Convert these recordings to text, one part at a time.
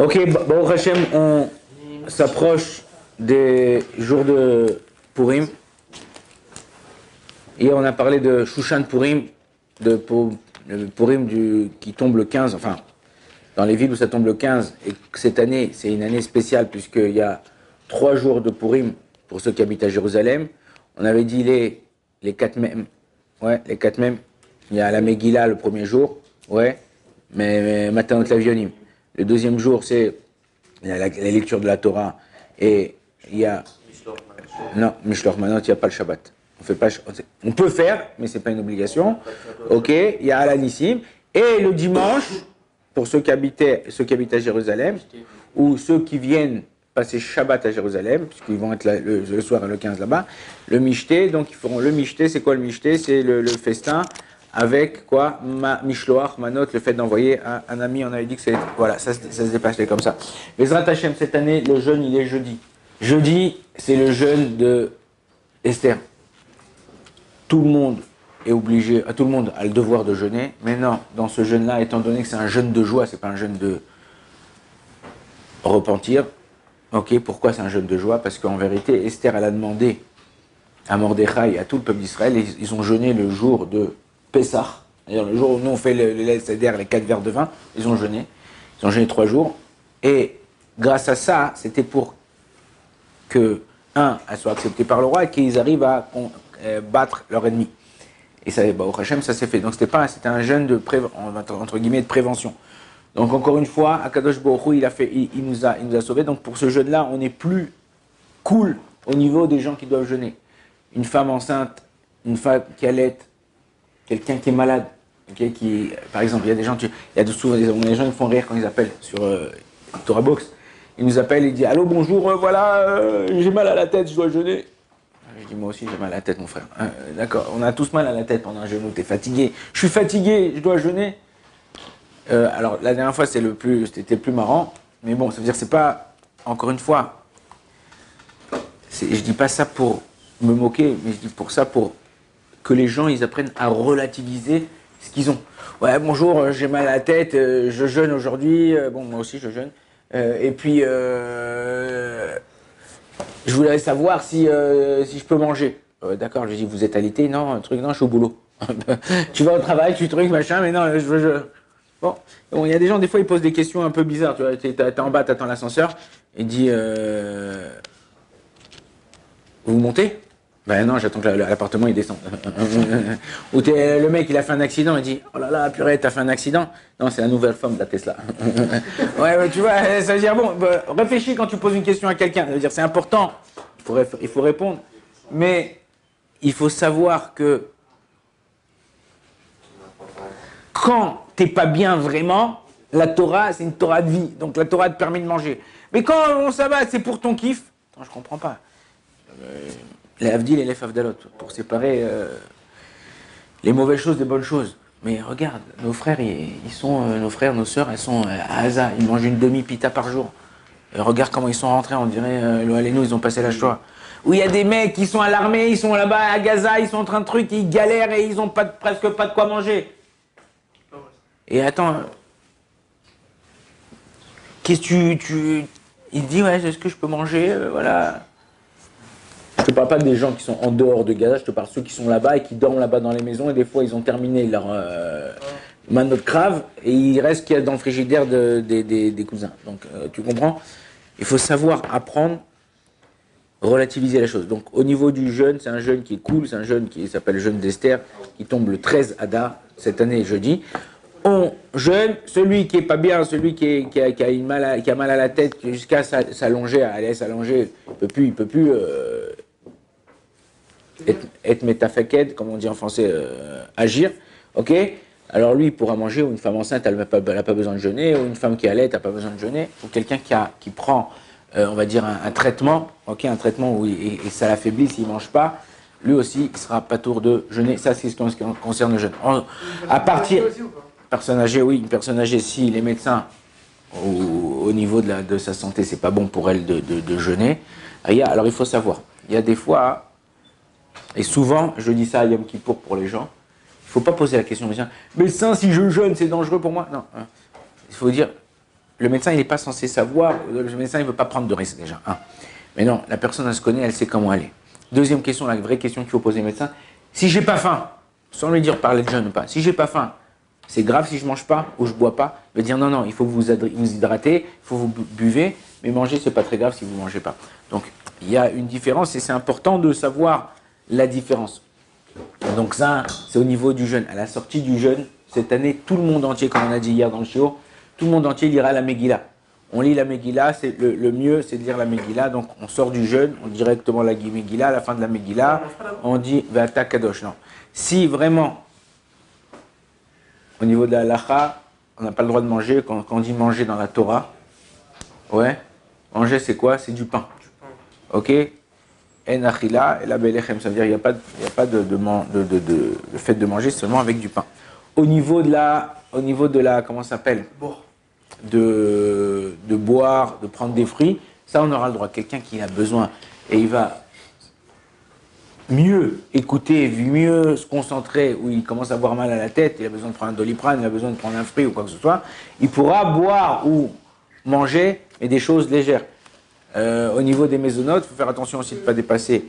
Ok, Baruch Hashem, on s'approche des jours de Purim. Hier, on a parlé de Shushan Purim, de Purim qui tombe le 15, enfin, dans les villes où ça tombe le 15. Et cette année, c'est une année spéciale, puisqu'il y a 3 jours de Purim pour ceux qui habitent à Jérusalem. On avait dit les 4 mêmes. Ouais, les 4 mêmes. Il y a la Megillah le premier jour, ouais, mais Matanot Lavionim. Le deuxième jour, c'est la lecture de la Torah. Et il y a... Non, Mishloach Manot, il n'y a pas le Shabbat. On peut faire, mais ce n'est pas une obligation. Ok, il y a Alanissim. Et le dimanche, pour ceux qui habitent à Jérusalem, ou ceux qui viennent passer Shabbat à Jérusalem, puisqu'ils vont être là, le soir le 15 là-bas, le Mishté, donc ils feront le Mishté. C'est quoi le Mishté? C'est le festin avec quoi? Mishloach, Manot, le fait d'envoyer un ami. On avait dit que c'est... Voilà, ça se dépassait comme ça. Bezrat Hashem, cette année, le jeûne, il est jeudi. Jeudi, c'est le jeûne de Esther. Tout le monde est obligé, tout le monde a le devoir de jeûner, mais non, dans ce jeûne-là, étant donné que c'est un jeûne de joie, c'est pas un jeûne de repentir. Ok, pourquoi c'est un jeûne de joie? Parce qu'en vérité, Esther, elle a demandé à Mordechai et à tout le peuple d'Israël, ils ont jeûné le jour de Pessah, c'est-à-dire le jour où nous on fait le Seder, les 4 verres de vin, ils ont jeûné 3 jours, et grâce à ça, c'était pour que, elles soient acceptées par le roi et qu'ils arrivent à battre leur ennemi. Et ça, au Hachem, ça s'est fait. Donc c'était un jeûne de entre guillemets de prévention. Donc encore une fois, Akadosh Baruch Hu, il nous a sauvés. Donc pour ce jeûne-là, on n'est plus cool au niveau des gens qui doivent jeûner. Une femme enceinte, une femme qui allait, quelqu'un qui est malade, okay, par exemple, il y a des gens, souvent des gens qui font rire quand ils appellent sur Torah Box. Ils nous appellent, ils disent allô, bonjour, voilà, j'ai mal à la tête, je dois jeûner. Je dis moi aussi j'ai mal à la tête, mon frère. D'accord, on a tous mal à la tête pendant un jeûne, t'es fatigué. Je suis fatigué, je dois jeûner. Alors la dernière fois c'était le plus marrant, mais bon, ça veut dire c'est pas, encore une fois, je dis pas ça pour me moquer, mais je dis pour que les gens ils apprennent à relativiser ce qu'ils ont. Ouais, bonjour, j'ai mal à la tête, je jeûne aujourd'hui, bon moi aussi je jeûne. Et puis je voulais savoir si je peux manger. D'accord, je lui dis, vous êtes alité? Non, non, je suis au boulot. Tu vas au travail, tu trucs, machin, mais non, Bon, il y a des gens, des fois, ils posent des questions un peu bizarres. Tu vois, t'es en bas, t'attends l'ascenseur, il dit, vous montez? Ben non, j'attends que l'appartement il descende. Ou le mec il a fait un accident, il dit oh là là purée t'as fait un accident. Non c'est la nouvelle forme de la Tesla. Ouais tu vois ça veut dire bon réfléchis quand tu poses une question à quelqu'un, ça veut dire c'est important, il faut répondre, mais il faut savoir que quand t'es pas bien vraiment, la Torah c'est une Torah de vie, donc la Torah te permet de manger. Mais quand ça va c'est pour ton kiff, attends, je comprends pas. Les Avdil et les Favdalot, pour séparer les mauvaises choses des bonnes choses. Mais regarde, nos frères, nos sœurs, elles sont à Gaza, ils mangent une demi-pita par jour. Et regarde comment ils sont rentrés, on dirait, nous, ils ont passé la Shoah. Où il y a des mecs qui sont à l'armée, ils sont là-bas à Gaza, ils sont en train de trucs, ils galèrent et ils ont presque pas de quoi manger. Et attends, qu'est-ce que il dit, ouais, est-ce que je peux manger, voilà. Je te parle pas des gens qui sont en dehors de Gaza, je te parle de ceux qui sont là-bas et qui dorment là-bas dans les maisons et des fois ils ont terminé leur manot crave et il reste ce qu'il y a dans le frigidaire des cousins. Donc tu comprends? Il faut savoir apprendre, relativiser la chose. Donc au niveau du jeûne, c'est un jeûne qui est cool, c'est un jeûne qui s'appelle le jeûne d'Esther, qui tombe le 13 Adar, cette année jeudi. On jeûne, celui qui est pas bien, celui qui a mal à la tête jusqu'à s'allonger, aller s'allonger, il peut plus être métafaked, comme on dit en français, agir, ok? Alors lui, il pourra manger, ou une femme enceinte, elle n'a pas besoin de jeûner, ou une femme qui allait, elle n'a pas besoin de jeûner, ou quelqu'un qui prend, on va dire, un traitement, ok, un traitement où et ça l'affaiblit s'il ne mange pas, lui aussi, il sera pas tour de jeûner. Ça, c'est ce qui concerne le jeûne. À partir... Personne âgée, oui, une personne âgée, si les médecins, au niveau de sa santé, c'est pas bon pour elle de jeûner, alors il faut savoir, il y a des fois, et souvent, je dis ça à Yom Kippour pour les gens, il ne faut pas poser la question, mais ça, si je jeûne, c'est dangereux pour moi. Non, il faut dire, le médecin, il n'est pas censé savoir, le médecin, il ne veut pas prendre de risque déjà. Un. Mais non, la personne, elle se connaît, elle sait comment elle est. Deuxième question, la vraie question qu'il faut poser au médecin, si j'ai pas faim, sans lui dire parler de jeûne ou pas, si j'ai pas faim, c'est grave si je mange pas ou je bois pas, il va dire non, non, il faut que vous hydratez, il faut que vous buvez, mais manger, c'est pas très grave si vous mangez pas. Donc, il y a une différence et c'est important de savoir la différence. Donc ça, c'est au niveau du jeûne. À la sortie du jeûne, cette année, tout le monde entier, comme on a dit hier dans le shiur, tout le monde entier lira la Megillah. On lit la Megillah, c'est le mieux, c'est de lire la Megillah. Donc on sort du jeûne, on lit directement la Megillah. À la fin de la Megillah, on dit Vata Kadosh. Non. Si vraiment, au niveau de la halacha, on n'a pas le droit de manger, quand on dit manger dans la Torah, ouais, manger c'est quoi? C'est du pain. Ok? En achila et la belechem, ça veut dire il n'y a pas le fait de manger seulement avec du pain. Au niveau de la comment ça s'appelle? De boire, de prendre des fruits, ça on aura le droit. Quelqu'un qui a besoin et il va mieux écouter, mieux se concentrer, ou il commence à avoir mal à la tête, il a besoin de prendre un Doliprane, il a besoin de prendre un fruit ou quoi que ce soit, il pourra boire ou manger, mais des choses légères. Au niveau des mésonotes, il faut faire attention aussi de ne pas dépasser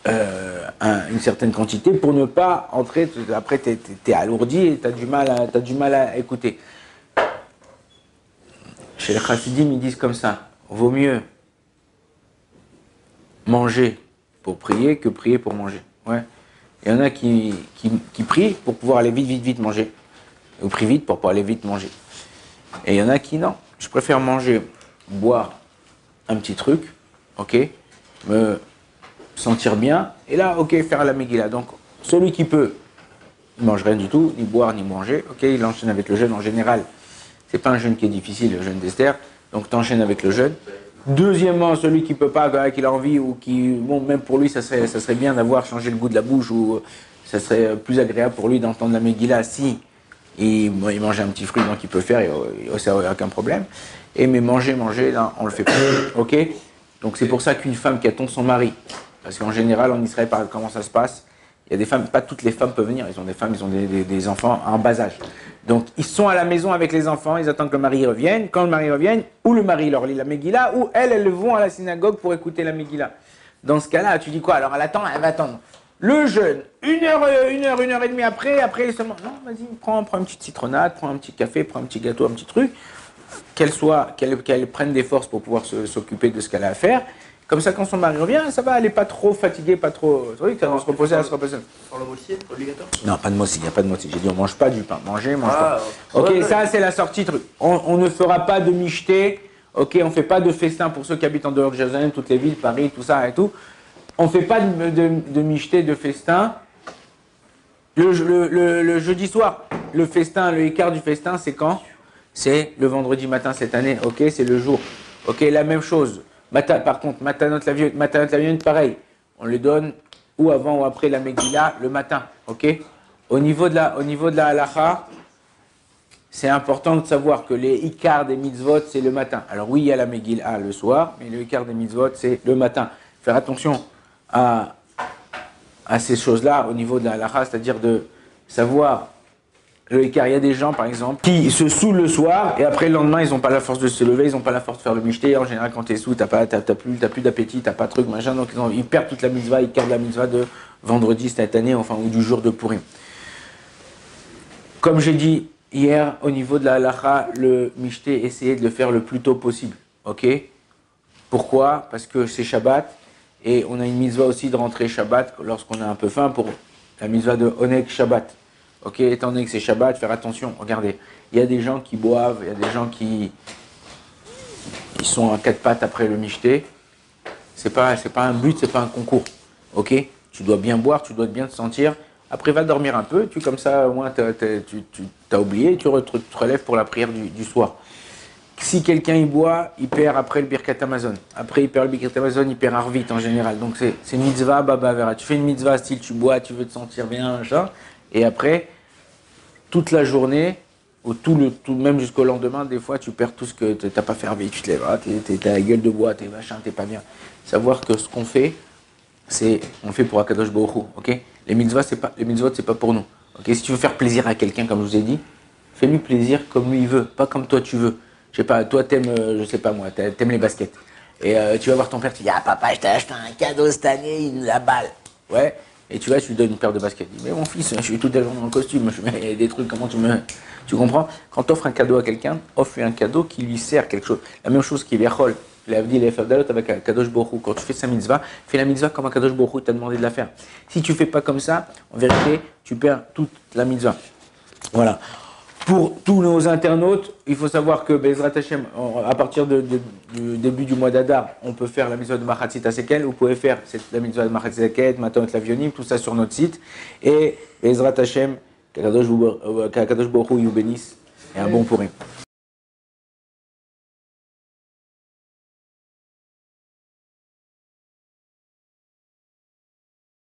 une certaine quantité pour ne pas entrer, après tu es alourdi et tu as du mal à écouter. Chez les chassidim, ils disent comme ça, vaut mieux manger pour prier que prier pour manger. Ouais. Il y en a qui prient pour pouvoir aller vite manger, ou prient vite pour pouvoir aller vite manger. Et il y en a qui non, je préfère manger, boire un petit truc, ok, me sentir bien, et là, ok, faire la Megillah. Donc, celui qui peut, il ne mange rien du tout, ni boire, ni manger, ok, il enchaîne avec le jeûne. En général, c'est pas un jeûne qui est difficile, le jeûne d'Esther, donc tu enchaînes avec le jeûne. Deuxièmement, celui qui peut pas, qui a envie, ou qui, bon, même pour lui, ça serait bien d'avoir changé le goût de la bouche, ou ça serait plus agréable pour lui d'entendre la Megillah si il mange un petit fruit, donc il peut faire, ça n'a aucun problème. Et mais manger, là, on le fait pas. Ok? Donc c'est pour ça qu'une femme qui attend son mari, parce qu'en général en Israël, comment ça se passe? Il y a des femmes, pas toutes les femmes peuvent venir, ils ont des femmes, ils ont des enfants en bas âge. Donc ils sont à la maison avec les enfants, ils attendent que le mari revienne. Quand le mari revienne, ou le mari leur lit la Megillah, ou elles vont à la synagogue pour écouter la Megillah. Dans ce cas-là, tu dis quoi? Alors elle attend, elle va attendre. Le jeûne, une heure et demie après seulement. Non, vas-y, prends une petite citronnade, prends un petit café, prends un petit gâteau, un petit truc. Qu'elle prenne des forces pour pouvoir s'occuper de ce qu'elle a à faire. Comme ça, quand son mari revient, ça va, elle n'est pas trop fatiguée, pas trop. Oui, elle va se reposer, elle se repose. Sur le moitié, obligatoire? Non, pas de moitié, il n'y a pas de moitié. J'ai dit, on ne mange pas du pain. Mange pas. Ok, ouais, ça, c'est la sortie truc. On ne fera pas de michté. Ok, on ne fait pas de festin pour ceux qui habitent en dehors de Jérusalem, toutes les villes, Paris, tout ça et tout. On ne fait pas de michté, de festin. Le jeudi soir, le festin, le écart du festin, c'est quand? C'est le vendredi matin cette année. Ok, c'est le jour. Ok, la même chose. Par contre, Matanot Lavion, pareil. On le donne ou avant ou après la Megillah, le matin. Ok. Au niveau de la halacha, c'est important de savoir que les ikar des mitzvot, c'est le matin. Alors oui, il y a la Megillah le soir, mais le ikar des mitzvot, c'est le matin. Faire attention à ces choses-là au niveau de la halacha, c'est-à-dire de savoir le ikar. Il y a des gens, par exemple, qui se saoulent le soir et après le lendemain, ils n'ont pas la force de se lever, ils n'ont pas la force de faire le michté. En général, quand tu es sous, tu n'as plus d'appétit, tu n'as pas de truc, machin. Donc ils perdent toute la mitzvah, ils perdent la mitzvah de vendredi cette année, enfin, ou du jour de Purim. Comme j'ai dit hier, au niveau de la halacha, le michté, essayez de le faire le plus tôt possible. Ok? Pourquoi? Parce que c'est Shabbat et on a une mitzvah aussi de rentrer Shabbat lorsqu'on a un peu faim pour la mitzvah de Oneg Shabbat. Ok, étant donné que c'est Shabbat, faire attention. Regardez, il y a des gens qui boivent, il y a des gens qui sont à quatre pattes après le michté. C'est pas un but, c'est pas un concours. Ok, tu dois bien boire, tu dois bien te sentir. Après, va dormir un peu. Comme ça, au moins, tu as oublié. Tu te relèves pour la prière du soir. Si quelqu'un y boit, il perd après le Birkat Hamazon. Après, il perd le Birkat Hamazon, il perd Arvit en général. Donc, c'est mitzvah, baba vera. Tu fais une mitzvah style, tu bois, tu veux te sentir bien, machin. Et après, toute la journée, ou même jusqu'au lendemain, des fois, tu perds tout ce que tu n'as pas fait. Tu te lèves, t'as la gueule de bois, t'es machin, t'es pas bien. Savoir que ce qu'on fait, on fait pour Akadosh Baruch Hu, ok? Les mitzvot, c'est pas pour nous. Ok? Si tu veux faire plaisir à quelqu'un, comme je vous ai dit, Fais-lui plaisir comme lui il veut, pas comme toi tu veux. Je sais pas, toi t'aimes, je sais pas moi, t'aimes les baskets. Et tu vas voir ton père, tu dis ah papa, je t'ai acheté un cadeau cette année, la balle. Ouais. Et tu vas, tu lui donnes une paire de baskets. Il dit mais mon fils, je suis tout à l'heure dans le costume, je mets des trucs, comment tu me. Tu comprends? Quand tu offres un cadeau à quelqu'un, offre-lui un cadeau qui lui sert quelque chose. La même chose qu'il est Yachol. Il a dit les Ferdalot avec un Kadosh Borou. Quand tu fais sa mitzvah, fais la mitzvah comme un Kadosh Borou t'a demandé de la faire. Si tu fais pas comme ça, en vérité, tu perds toute la mitzvah. Voilà. Pour tous nos internautes, il faut savoir que Bezrat Hashem, à partir du début du mois d'Adar, on peut faire la mitzvah de Machatzit Asekel. Vous pouvez faire la mitzvah de Machatzit Asekel, Maton et Lavionim, tout ça sur notre site. Et Bezrat Hashem, qu'Akadosh Baruch Hu vous bénisse et un bon pourri.